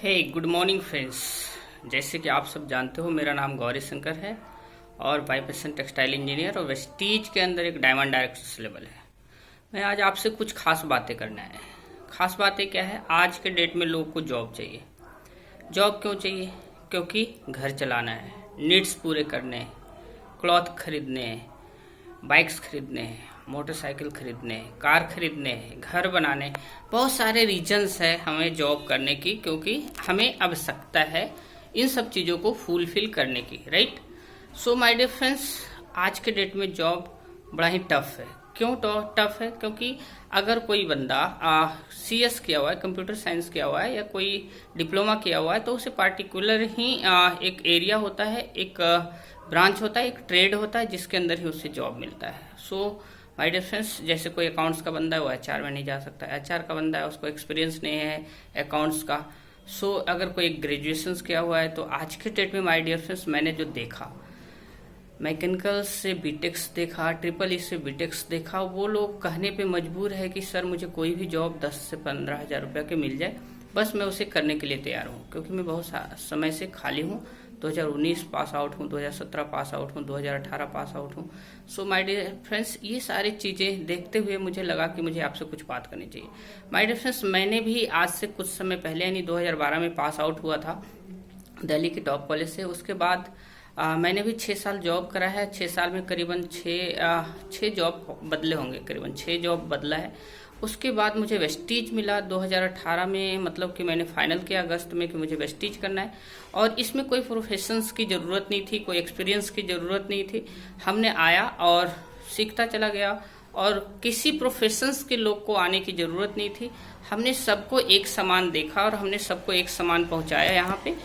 हे good morning friends. जैसे कि आप सब जानते हो, मेरा नाम गौरी शंकर है और बाय पैशन टेक्सटाइल इंजीनियर और वेस्टीज के अंदर एक डायमंड डायरेक्टर्स लेवल है। मैं आज आपसे कुछ खास बातें करना है। खास बातें क्या है? आज के डेट में लोगों को जॉब चाहिए। जॉब क्यों चाहिए? क्योंकि घर चलाना है, नीड्स पूरे करने, क्लॉथ खरीदने, बाइक्स खरीदने, मोटरसाइकिल खरीदने, कार खरीदने, घर बनाने, बहुत सारे रीजंस है हमें जॉब करने की, क्योंकि हमें आवश्यकता है इन सब चीज़ों को फुलफिल करने की, right. So my dear friends, आज के डेट में जॉब बड़ा ही टफ है। क्यों टफ है? क्योंकि अगर कोई बंदा CS किया हुआ है, कंप्यूटर साइंस किया हुआ है या कोई डिप्लोमा किया हुआ है, तो उसे पार्टिकुलर ही एक एरिया होता है, एक ब्रांच होता है, एक ट्रेड होता है, जिसके अंदर ही उससे जॉब मिलता है। सो माय डियर फ्रेंड्स, जैसे कोई अकाउंट्स का बंदा है वो HR में नहीं जा सकता, HR का बंदा है उसको एक्सपीरियंस नहीं है अकाउंट्स का। सो अगर कोई ग्रेजुएशन किया हुआ है, तो आज के डेट में माय डियर फ्रेंड्स, मैंने जो देखा, मैकेनिकल से बीटेक्स देखा, ट्रिपल E से बीटेक्स देखा, वो लोग कहने पे मजबूर है कि सर मुझे कोई भी जॉब 10 से 15 हज़ार रुपये के मिल जाए, बस मैं उसे करने के लिए तैयार हूँ, क्योंकि मैं बहुत समय से खाली हूँ। 2019 पास आउट हूँ, 2017 पास आउट हूँ, 2018 पास आउट हूँ। सो माय डियर फ्रेंड्स, ये सारी चीज़ें देखते हुए मुझे लगा कि मुझे आपसे कुछ बात करनी चाहिए। माय डियर फ्रेंड्स, मैंने भी आज से कुछ समय पहले यानी 2012 में पास आउट हुआ था दिल्ली के टॉप कॉलेज से। उसके बाद मैंने भी 6 साल जॉब करा है। 6 साल में करीबन 6 जॉब बदले होंगे, करीबन 6 जॉब बदला है। उसके बाद मुझे वेस्टीज मिला 2018 में, मतलब कि मैंने फाइनल किया अगस्त में कि मुझे वेस्टीज करना है, और इसमें कोई प्रोफेशंस की ज़रूरत नहीं थी, कोई एक्सपीरियंस की ज़रूरत नहीं थी। हमने आया और सीखता चला गया, और किसी प्रोफेशंस के लोग को आने की ज़रूरत नहीं थी। हमने सबको एक समान देखा और हमने सबको एक समान पहुंचाया यहाँ पे।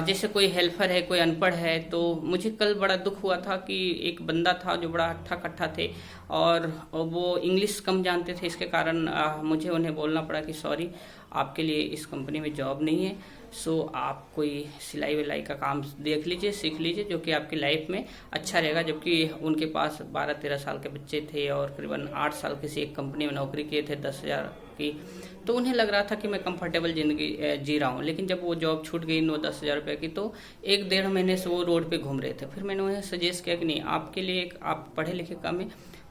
जैसे कोई हेल्पर है, कोई अनपढ़ है, तो मुझे कल बड़ा दुख हुआ था कि एक बंदा था जो बड़ा हट्ठा कट्ठा थे और वो इंग्लिश कम जानते थे। इसके कारण मुझे उन्हें बोलना पड़ा कि सॉरी, आपके लिए इस कंपनी में जॉब नहीं है। सो आप कोई सिलाई विलाई का काम देख लीजिए, सीख लीजिए, जो कि आपकी लाइफ में अच्छा रहेगा। जबकि उनके पास 12-13 साल के बच्चे थे और करीबन 8 साल किसी एक कंपनी में नौकरी किए थे 10,000 की, तो उन्हें लग रहा था कि मैं कंफर्टेबल ज़िंदगी जी रहा हूँ। लेकिन जब वो जॉब छूट गई 9-10 हज़ार रुपये की, तो 1-1.5 महीने से वो रोड पे घूम रहे थे। फिर मैंने उन्हें सजेस्ट किया कि नहीं, आपके लिए आप पढ़े लिखे कम है,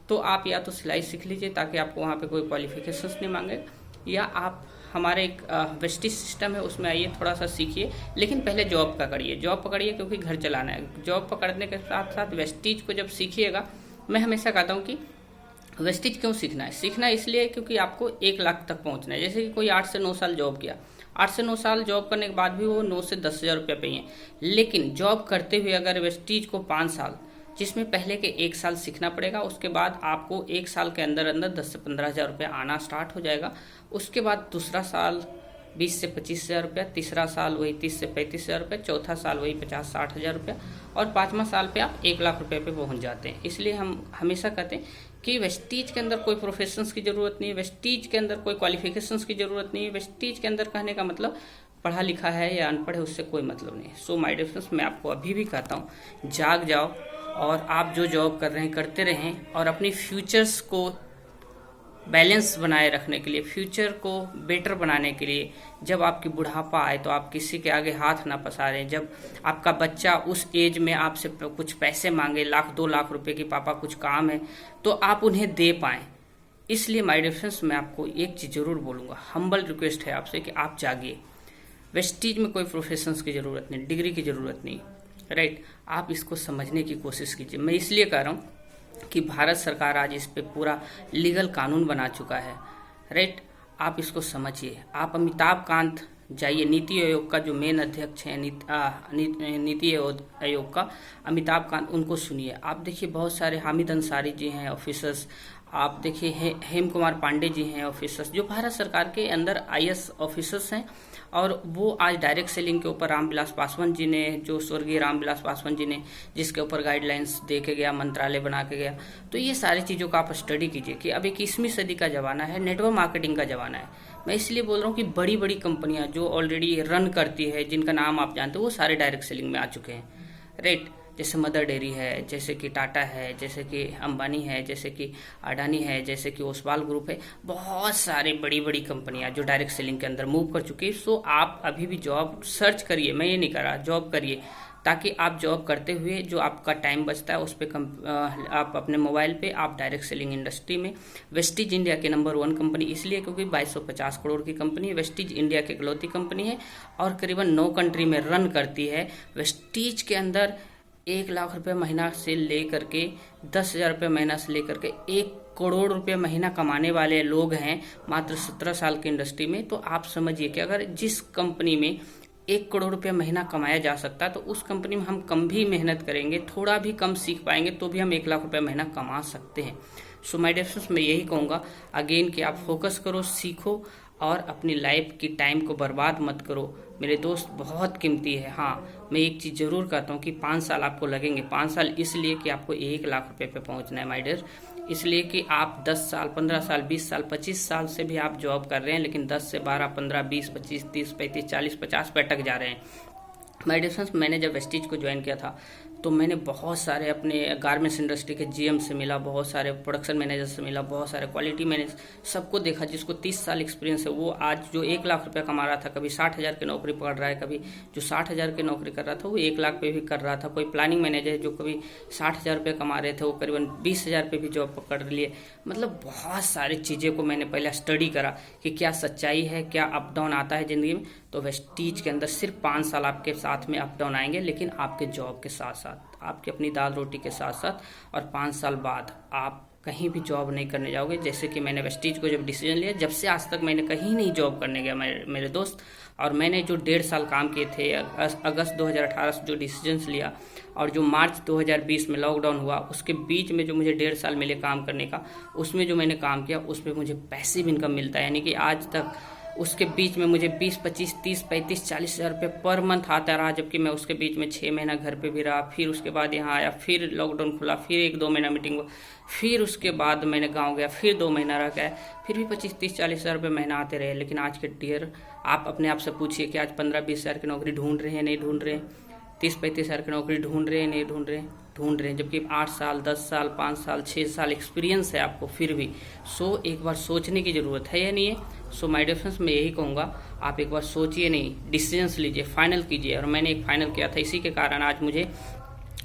तो आप या तो सिलाई सीख लीजिए ताकि आपको वहाँ पे कोई क्वालिफिकेशंस नहीं मांगे, या आप हमारे एक वेस्टीज सिस्टम है उसमें आइए, थोड़ा सा सीखिए, लेकिन पहले जॉब का करिए, जॉब पकड़िए, क्योंकि घर चलाना है। जॉब पकड़ने के साथ साथ वेस्टीज को जब सीखिएगा, मैं हमेशा कहता हूँ कि वेस्टीज क्यों सीखना है? सीखना इसलिए क्योंकि आपको 1 लाख तक पहुंचना है। जैसे कि कोई 8 से 9 साल जॉब किया, 8 से 9 साल जॉब करने के बाद भी वो 9 से 10 हज़ार रुपये पे ही है। लेकिन जॉब करते हुए अगर वेस्टीज को 5 साल, जिसमें पहले के 1 साल सीखना पड़ेगा, उसके बाद आपको 1 साल के अंदर अंदर 10 से 15 हज़ार रुपये आना स्टार्ट हो जाएगा। उसके बाद दूसरा साल 20 से 25 हज़ार रुपया, तीसरा साल वही 30 से 35 हज़ार रुपये, चौथा साल वही 50-60 हज़ार रुपया, और 5वां साल पे आप 1 लाख रुपये पे पहुंच जाते हैं। इसलिए हम हमेशा कहते हैं कि वेस्टीज के अंदर कोई प्रोफेशंस की ज़रूरत नहीं है, वेस्टीज के अंदर कोई क्वालिफिकेशंस की ज़रूरत नहीं है। वेस्टीज के अंदर कहने का मतलब पढ़ा लिखा है या अनपढ़ है, उससे कोई मतलब नहीं है। सो माय डियर फ्रेंड्स, मैं आपको अभी भी कहता हूँ, जाग जाओ और आप जो जॉब कर रहे हैं करते रहें, और अपनी फ्यूचर्स को बैलेंस बनाए रखने के लिए, फ्यूचर को बेटर बनाने के लिए, जब आपकी बुढ़ापा आए तो आप किसी के आगे हाथ ना पसारें। जब आपका बच्चा उस एज में आपसे कुछ पैसे मांगे, 1-2 लाख रुपए की, पापा कुछ काम है, तो आप उन्हें दे पाएं। इसलिए माय डियर फ्रेंड्स, मैं आपको एक चीज़ जरूर बोलूँगा, हम्बल रिक्वेस्ट है आपसे कि आप जागिए। वेस्टीज में कोई प्रोफेशंस की ज़रूरत नहीं, डिग्री की ज़रूरत नहीं, राइट। आप इसको समझने की कोशिश कीजिए। मैं इसलिए कह रहा हूँ कि भारत सरकार आज इस पे पूरा लीगल कानून बना चुका है, राइट। आप इसको समझिए। आप अमिताभ कांत जाइए, नीति आयोग का जो मेन अध्यक्ष हैं नीति आयोग का अमिताभ कांत, उनको सुनिए। आप देखिए बहुत सारे हामिद अंसारी जी हैं ऑफिसर्स, आप देखिए हेम कुमार पांडे जी हैं ऑफिसर्स, जो भारत सरकार के अंदर IAS ऑफिसर्स हैं, और वो आज डायरेक्ट सेलिंग के ऊपर रामविलास पासवान जी ने, जो स्वर्गीय रामविलास पासवान जी ने जिसके ऊपर गाइडलाइंस दे के गया, मंत्रालय बना के गया। तो ये सारी चीज़ों का आप स्टडी कीजिए कि अब 21वीं सदी का ज़माना है, नेटवर्क मार्केटिंग का ज़माना है। मैं इसलिए बोल रहा हूँ कि बड़ी बड़ी कंपनियाँ जो ऑलरेडी रन करती है, जिनका नाम आप जानते हो, वो सारे डायरेक्ट सेलिंग में आ चुके हैं, राइट। जैसे मदर डेयरी है, जैसे कि टाटा है, जैसे कि अंबानी है, जैसे कि अडानी है, जैसे कि ओसवाल ग्रुप है, बहुत सारे बड़ी बड़ी कंपनियां जो डायरेक्ट सेलिंग के अंदर मूव कर चुकी है। सो आप अभी भी जॉब सर्च करिए, मैं ये नहीं कर रहा, जॉब करिए, ताकि आप जॉब करते हुए जो आपका टाइम बचता है उस पर आप अपने मोबाइल पे आप डायरेक्ट सेलिंग इंडस्ट्री में वेस्टीज इंडिया के नंबर 1 कंपनी इसलिए क्योंकि 2250 करोड़ की कंपनी है। वेस्टीज इंडिया की इकलौती कंपनी है और करीबन 9 कंट्री में रन करती है। वेस्टीज के अंदर 1 लाख रुपये महीना से लेकर के 10,000 रुपये महीना से लेकर के 1 करोड़ रुपये महीना कमाने वाले लोग हैं मात्र 17 साल की इंडस्ट्री में। तो आप समझिए कि अगर जिस कंपनी में 1 करोड़ रुपया महीना कमाया जा सकता है तो उस कंपनी में हम कम भी मेहनत करेंगे, थोड़ा भी कम सीख पाएंगे तो भी हम 1 लाख रुपया महीना कमा सकते हैं। सो माय डियर फ्रेंड्स, मैं यही कहूँगा अगेन कि आप फोकस करो, सीखो और अपनी लाइफ की टाइम को बर्बाद मत करो। मेरे दोस्त बहुत कीमती है। हाँ, मैं एक चीज़ जरूर कहता हूँ कि 5 साल आपको लगेंगे। 5 साल इसलिए कि आपको 1 लाख रुपये पे पहुँचना है माय डियर, इसलिए कि आप 10 साल, 15 साल, 20 साल, 25 साल से भी आप जॉब कर रहे हैं, लेकिन 10 से 12, 15, 20, 25, 30, 35, 40, 50 पे अटक जा रहे हैं। माय डियर फ्रेंड्स, मैंने जब वेस्टीज को ज्वाइन किया था तो मैंने बहुत सारे अपने गारमेंट्स इंडस्ट्री के जीएम से मिला, बहुत सारे प्रोडक्शन मैनेजर से मिला, बहुत सारे क्वालिटी मैनेजर, सबको देखा जिसको 30 साल एक्सपीरियंस है। वो आज जो 1 लाख रुपया कमा रहा था, कभी 60,000 की नौकरी पकड़ रहा है, कभी जो 60,000 की नौकरी कर रहा था वो 1 लाख पे भी कर रहा था। कोई प्लानिंग मैनेजर जो कभी 60,000 रुपये कमा रहे थे वो करीबन 20,000 पे भी जॉब पकड़ लिए। मतलब बहुत सारी चीज़ें को मैंने पहले स्टडी करा कि क्या सच्चाई है, क्या अप डाउन आता है ज़िंदगी में। तो वेस्टीज के अंदर सिर्फ 5 साल आपके साथ में अप डाउन आएंगे, लेकिन आपके जॉब के साथ साथ, आपकी अपनी दाल रोटी के साथ साथ, और 5 साल बाद आप कहीं भी जॉब नहीं करने जाओगे। जैसे कि मैंने वेस्टीज को जब डिसीजन लिया, जब से आज तक मैंने कहीं नहीं जॉब करने गया मेरे दोस्त। और मैंने जो 1.5 साल काम किए थे, अगस्त 2018 से जो डिसीजंस लिया और जो मार्च 2020 में लॉकडाउन हुआ, उसके बीच में जो मुझे 1.5 साल मिले काम करने का, उसमें जो मैंने काम किया उसमें मुझे पैसिव इनकम मिलता है। यानी कि आज तक उसके बीच में मुझे 20, 25, 30, 35, 40 हज़ार रुपये पर मंथ आता रहा, जबकि मैं उसके बीच में 6 महीना घर पे भी रहा, फिर उसके बाद यहाँ आया, फिर लॉकडाउन खुला, फिर 1-2 महीना मीटिंग हुआ, फिर उसके बाद मैंने गांव गया, फिर 2 महीना रह गया, फिर भी 25, 30, 40 हज़ार रुपये महीना आते रहे। लेकिन आज के डियर आप अपने आप से पूछिए कि आज 15, 20 हज़ार की नौकरी ढूंढ रहे हैं, नहीं ढूंढ रहे हैं? 30, 35 हज़ार की नौकरी ढूंढ रहे हैं, नहीं ढूंढ रहे हैं? ढूंढ रहे हैं, जबकि 8 साल, 10 साल, 5 साल, 6 साल एक्सपीरियंस है आपको फिर भी। सो एक बार सोचने की ज़रूरत है या नहीं है? सो माय डियर फ्रेंड्स, मैं यही कहूँगा आप एक बार सोचिए, नहीं डिसीजंस लीजिए, फाइनल कीजिए। और मैंने एक फाइनल किया था, इसी के कारण आज मुझे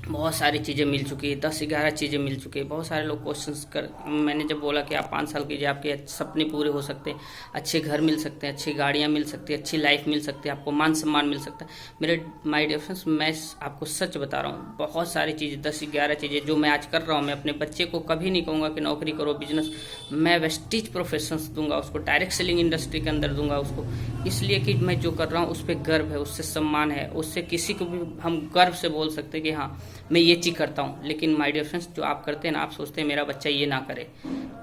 बहुत सारी चीज़ें मिल चुकी है, 10-11 चीज़ें मिल चुकी है। बहुत सारे लोग क्वेश्चंस कर, मैंने जब बोला कि आप 5 साल कीजिए आपके सपने पूरे हो सकते हैं, अच्छे घर मिल सकते हैं, अच्छी गाड़ियाँ मिल सकती है, अच्छी लाइफ मिल सकती है, आपको मान सम्मान मिल सकता है। मेरे माय डियर फ्रेंड्स, मैं आपको सच बता रहा हूँ, बहुत सारी चीज़ें, 10-11 चीज़ें जो मैं आज कर रहा हूँ, मैं अपने बच्चे को कभी नहीं कहूँगा कि नौकरी करो, बिजनेस। मैं वेस्टीज प्रोफेशंस दूंगा उसको, डायरेक्ट सेलिंग इंडस्ट्री के अंदर दूंगा उसको, इसलिए कि मैं जो कर रहा हूँ उस पर गर्व है, उससे सम्मान है, उससे किसी को भी हम गर्व से बोल सकते हैं कि हाँ मैं ये चीज़ करता हूँ। लेकिन माय डियर फ्रेंड्स, जो आप करते हैं ना, आप सोचते हैं मेरा बच्चा ये ना करे,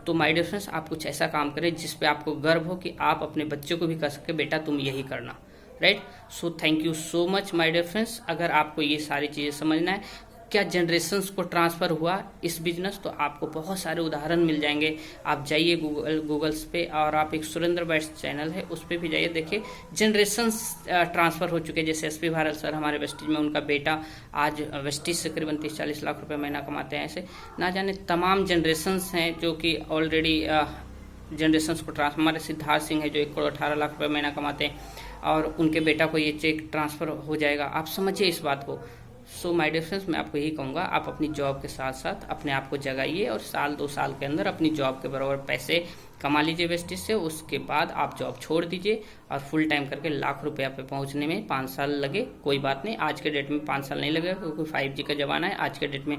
तो माय डियर फ्रेंड्स आप कुछ ऐसा काम करें जिस पे आपको गर्व हो कि आप अपने बच्चों को भी कह सके बेटा तुम यही करना, right. So thank you so much my dear friends. अगर आपको ये सारी चीज़ें समझना है, क्या जनरेशन्स को ट्रांसफ़र हुआ इस बिजनेस, तो आपको बहुत सारे उदाहरण मिल जाएंगे। आप जाइए गूगल्स पे, और आप एक सुरेंद्र बैट्स चैनल है उस पर भी जाइए, देखिए जनरेशन्स ट्रांसफ़र हो चुके हैं। जैसे एसपी भारत सर हमारे वेस्टीज में, उनका बेटा आज वेस्टीज से करीबन 30-40 लाख रुपए महीना कमाते हैं। ऐसे ना जाने तमाम जनरेशन्स हैं जो कि ऑलरेडी जनरेशन्स को हमारे सिद्धार्थ सिंह है जो 1 करोड़ 18 लाख रुपए महीना कमाते हैं, और उनके बेटा को ये चेक ट्रांसफ़र हो जाएगा। आप समझिए इस बात को। सो माय डियर फ्रेंड्स, मैं आपको यही कहूँगा, आप अपनी जॉब के साथ साथ अपने आप को जगाइए और 1-2 साल के अंदर अपनी जॉब के बराबर पैसे कमा लीजिए वेस्टीज से। उसके बाद आप जॉब छोड़ दीजिए और फुल टाइम करके लाख रुपया पे पहुँचने में 5 साल लगे, कोई बात नहीं। आज के डेट में 5 साल नहीं लगेगा, क्योंकि 5G का ज़माना है। आज के डेट में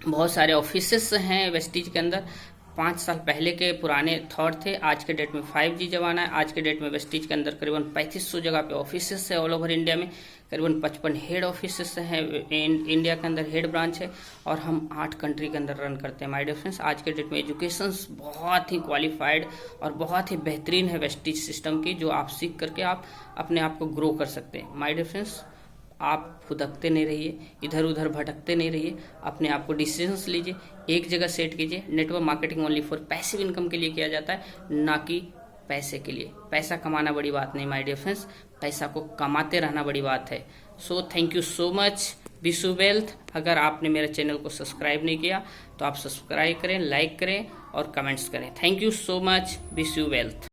बहुत सारे ऑफिसेस हैं वेस्टीज के अंदर। 5 साल पहले के पुराने थॉट थे, आज के डेट में 5G जमाना है। आज के डेट में वेस्टीज के अंदर करीबन 3500 जगह पे ऑफिसेस है ऑल ओवर इंडिया में, करीबन 55 हेड ऑफिसेस हैं इंडिया के अंदर, हेड ब्रांच है, और हम 8 कंट्री के अंदर रन करते हैं। माय डियर फ्रेंड्स, आज के डेट में एजुकेशन बहुत ही क्वालिफाइड और बहुत ही बेहतरीन है वेस्टीज सिस्टम की, जो आप सीख करके आप अपने आप को ग्रो कर सकते हैं। माय डियर फ्रेंड्स, आप फुदकते नहीं रहिए, इधर उधर भटकते नहीं रहिए, अपने आप को डिसीजंस लीजिए, एक जगह सेट कीजिए। Network marketing only for passive income के लिए किया जाता है, ना कि पैसे के लिए। पैसा कमाना बड़ी बात नहीं माय डियर फ्रेंड्स, पैसा को कमाते रहना बड़ी बात है। सो thank you so much. Wish you wealth. अगर आपने मेरे चैनल को सब्सक्राइब नहीं किया तो आप सब्सक्राइब करें, लाइक करें और कमेंट्स करें। Thank you so much. Wish you wealth.